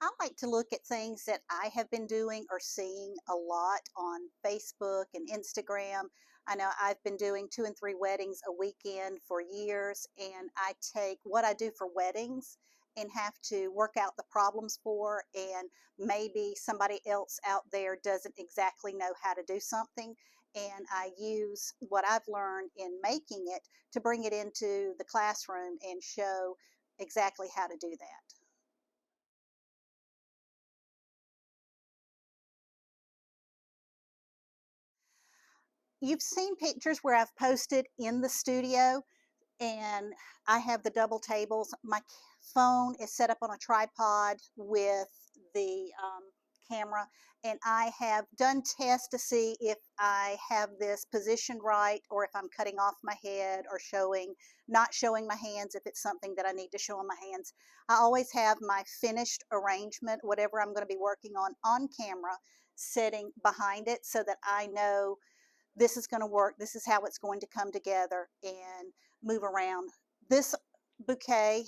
I like to look at things that I have been doing or seeing a lot on Facebook and Instagram. I know I've been doing 2 and 3 weddings a weekend for years, and I take what I do for weddings and have to work out the problems for, and maybe somebody else out there doesn't exactly know how to do something. And I use what I've learned in making it to bring it into the classroom and show exactly how to do that. You've seen pictures where I've posted in the studio, and I have the double tables. My phone is set up on a tripod with the camera, and I have done tests to see if I have this positioned right, or if I'm cutting off my head or not showing my hands if it's something that I need to show on my hands. I always have my finished arrangement, whatever I'm going to be working on camera, sitting behind it so that I know this is going to work, this is how it's going to come together and move around. This bouquet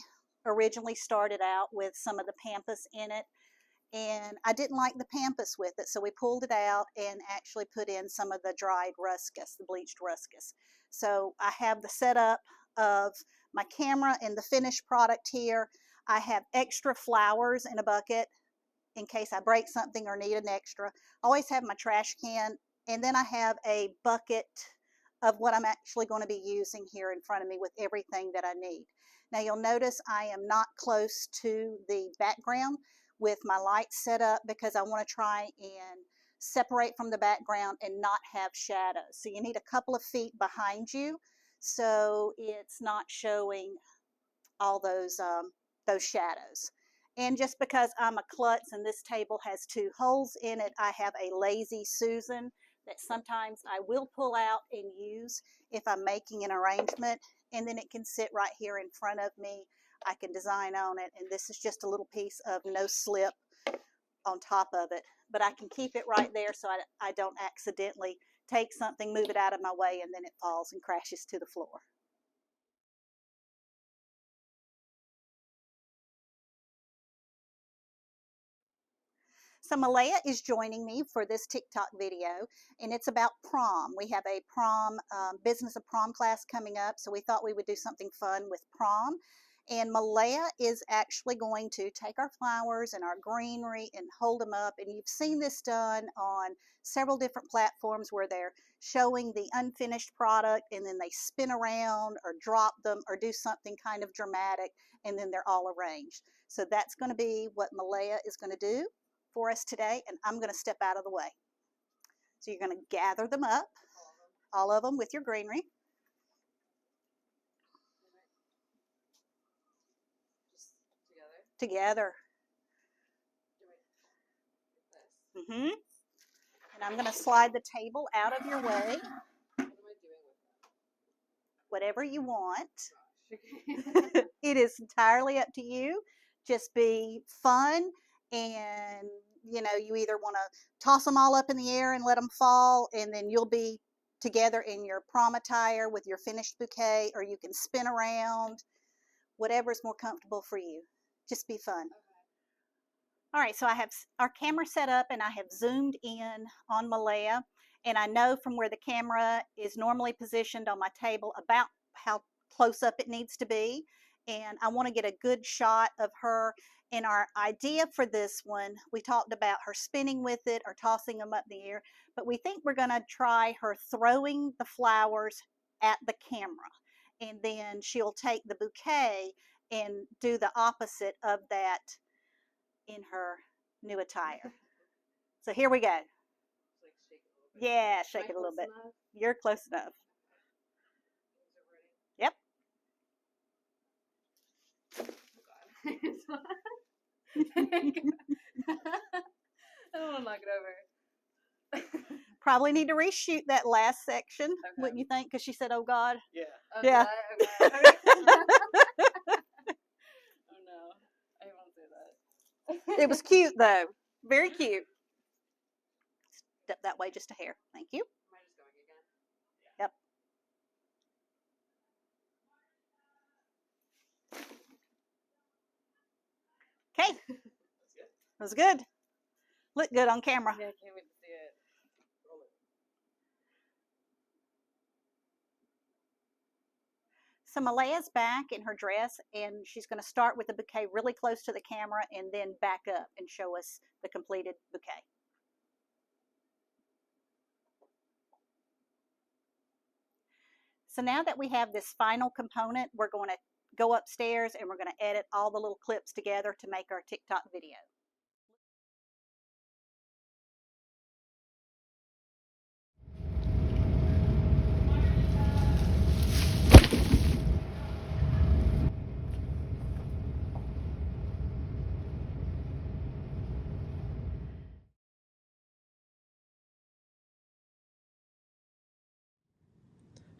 originally started out with some of the pampas in it, and I didn't like the pampas with it, so we pulled it out and actually put in some of the dried ruscus, the bleached ruscus. So I have the setup of my camera and the finished product here. I have extra flowers in a bucket in case I break something or need an extra. I always have my trash can, and then I have a bucket of what I'm actually going to be using here in front of me with everything that I need. Now you'll notice I am not close to the background with my lights set up because I want to try and separate from the background and not have shadows. So you need a couple of feet behind you so it's not showing all those shadows. And just because I'm a klutz and this table has 2 holes in it, I have a Lazy Susan that sometimes I will pull out and use if I'm making an arrangement, and then it can sit right here in front of me. I can design on it, and this is just a little piece of no slip on top of it, but I can keep it right there so I don't accidentally take something, move it out of my way, and then it falls and crashes to the floor. So Malaya is joining me for this TikTok video, and it's about prom. We have a prom, business of prom class coming up, so we thought we would do something fun with prom. And Malaya is actually going to take our flowers and our greenery and hold them up. And you've seen this done on several different platforms where they're showing the unfinished product and then they spin around or drop them or do something kind of dramatic, and then they're all arranged. So that's going to be what Malaya is going to do for us today, and I'm going to step out of the way. So you're going to gather them up, all of them with your greenery. Together. And I'm going to slide the table out of your way. Whatever you want. It is entirely up to you. Just be fun, and you either want to toss them all up in the air and let them fall, and then you'll be together in your prom attire with your finished bouquet, or you can spin around, whatever is more comfortable for you. Just be fun. All right, so I have our camera set up and I have zoomed in on Malaya, and I know from where the camera is normally positioned on my table about how close up it needs to be, and I want to get a good shot of her. And our idea for this one, we talked about her spinning with it or tossing them up in the air, but we think we're going to try her throwing the flowers at the camera, and then she'll take the bouquet and do the opposite of that in her new attire. So here we go. Yeah, shake it a little bit. You're close enough. Yep. I don't want to knock it over. Probably need to reshoot that last section, okay. Wouldn't you think? Because she said, "Oh God." Yeah. Okay, yeah. Okay. Oh no, I won't say that. It was cute though. Very cute. Step that way just a hair. Thank you. Am I just going again? Yeah. Yep. Okay. It was good. Looked good on camera. Yeah, I can't wait to see it. So Malaya's back in her dress, and she's going to start with the bouquet really close to the camera and then back up and show us the completed bouquet. So now that we have this final component, we're going to go upstairs and we're going to edit all the little clips together to make our TikTok video.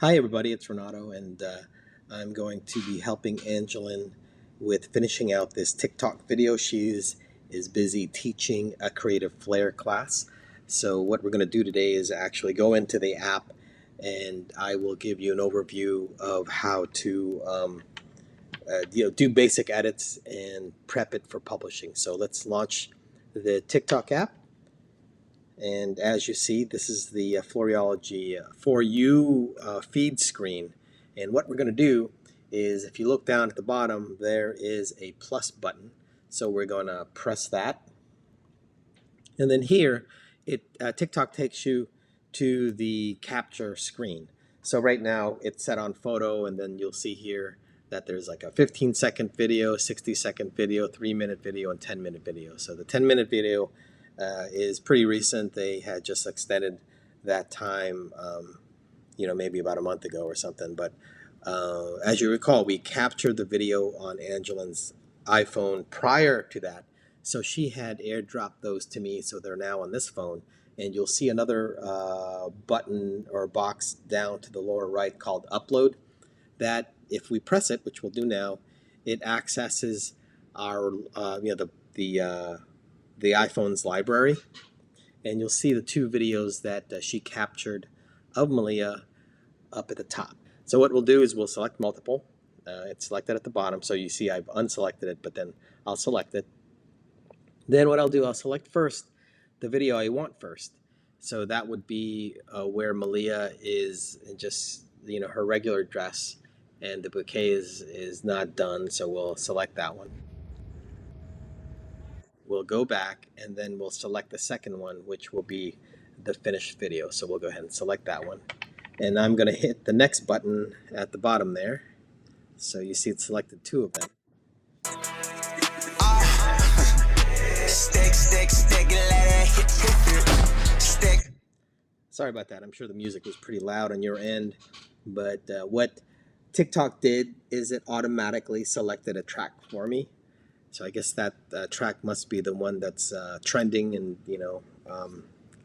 Hi everybody, it's Renato, and I'm going to be helping Angeline with finishing out this TikTok video. She is busy teaching a creative flair class. So what we're going to do today is actually go into the app, and I will give you an overview of how to do basic edits and prep it for publishing. So let's launch the TikTok app. And as you see, this is the Floriology For You feed screen. And what we're going to do is, if you look down at the bottom, there is a plus button. So we're going to press that. And then here, TikTok takes you to the capture screen. So right now, it's set on photo, and then you'll see here that there's like a 15-second video, 60-second video, 3-minute video, and 10-minute video. So the 10-minute video is pretty recent. They had just extended that time, maybe about a month ago or something. But as you recall, we captured the video on Angeline's iPhone prior to that. So she had airdropped those to me, so they're now on this phone. And you'll see another button or box down to the lower right called Upload. That, if we press it, which we'll do now, it accesses our the iPhone's library, and you'll see the 2 videos that she captured of Malia up at the top. So what we'll do is we'll select multiple. It's selected at the bottom, so you see I've unselected it, but then I'll select it. Then what I'll do, I'll select first the video I want first. So that would be where Malia is in just her regular dress, and the bouquet is not done, so we'll select that one. We'll go back, and then we'll select the second one, which will be the finished video. So we'll go ahead and select that one. And I'm going to hit the next button at the bottom there. So you see it's selected 2 of them. Sorry about that. I'm sure the music was pretty loud on your end. But what TikTok did is it automatically selected a track for me. So I guess that track must be the one that's trending, and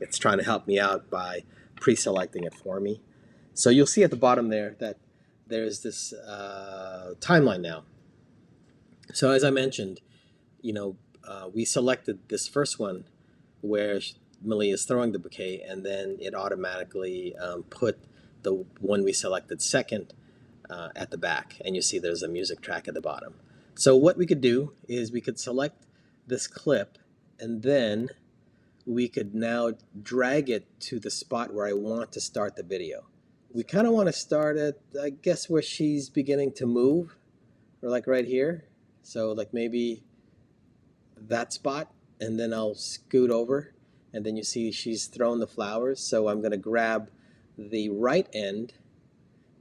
it's trying to help me out by pre-selecting it for me. So you'll see at the bottom there that there's this timeline now. So as I mentioned, we selected this first one where Millie is throwing the bouquet, and then it automatically put the one we selected second at the back, and you see there's a music track at the bottom. So what we could do is we could select this clip, and then we could now drag it to the spot where I want to start the video. We kind of want to start at, I guess, where she's beginning to move, or like right here. So like maybe that spot, and then I'll scoot over, and then you see she's thrown the flowers. So I'm going to grab the right end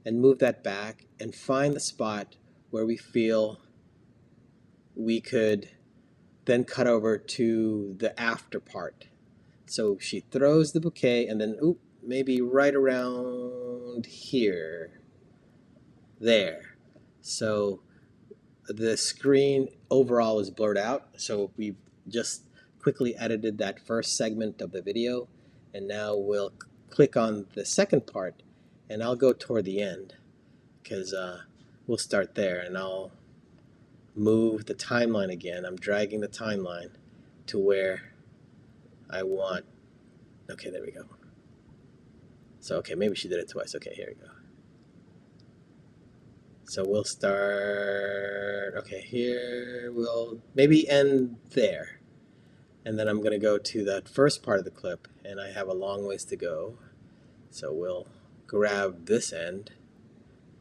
and move that back and find the spot where we feel we could then cut over to the after part. So she throws the bouquet, and then maybe right around here, there. So the screen overall is blurred out. So we just quickly edited that first segment of the video, and now we'll click on the second part, and I'll go toward the end because we'll start there, and I'll move the timeline again. I'm dragging the timeline to where I want. Okay, there we go. So, okay, maybe she did it twice. Okay, here we go. So we'll start, okay, here we'll maybe end there. And then I'm going to go to that first part of the clip, and I have a long ways to go. So we'll grab this end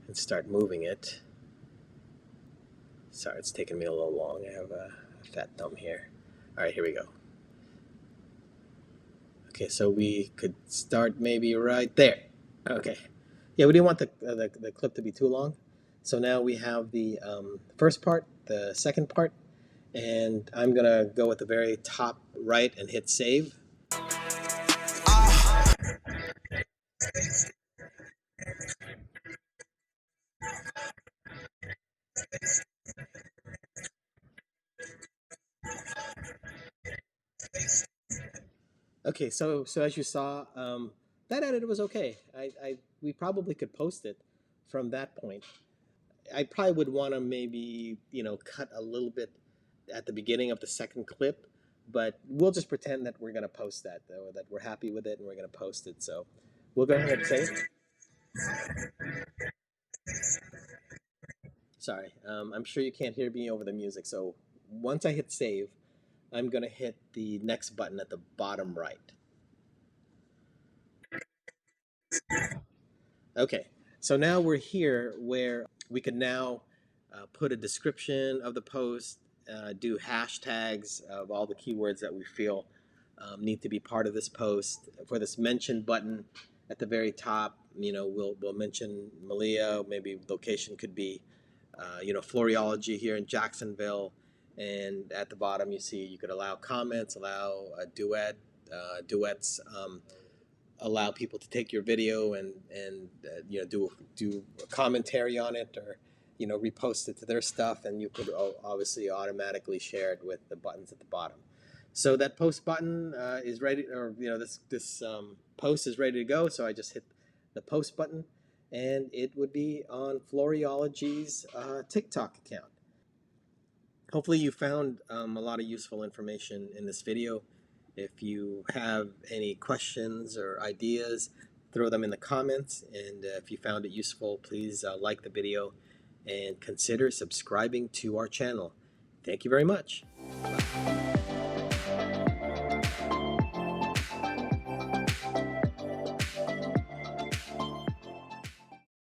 and start moving it. Sorry, it's taking me a little long. I have a fat thumb here. All right, here we go. Okay, so we could start maybe right there. Okay. Yeah, we didn't want the clip to be too long. So now we have the first part, the second part, and I'm going to go at the very top right and hit save. Okay, so as you saw, that edit was okay. We probably could post it from that point. I probably would want to maybe cut a little bit at the beginning of the second clip, but we'll just pretend that we're gonna post that, though, that we're happy with it and we're gonna post it. So we'll go ahead and save. Sorry, I'm sure you can't hear me over the music. So once I hit save, I'm gonna hit the next button at the bottom right. Okay, so now we're here where we can now put a description of the post, do hashtags of all the keywords that we feel need to be part of this post. For this mention button at the very top, we'll mention Malia. Maybe location could be, Floriology here in Jacksonville. And at the bottom, you see you could allow comments, allow a duets. Allow people to take your video and do a commentary on it, or repost it to their stuff, and you could obviously automatically share it with the buttons at the bottom. So that post button is ready, or this post is ready to go. So I just hit the post button, and it would be on Floriology's TikTok account. Hopefully you found a lot of useful information in this video. If you have any questions or ideas, throw them in the comments. And if you found it useful, please like the video and consider subscribing to our channel. Thank you very much. Bye.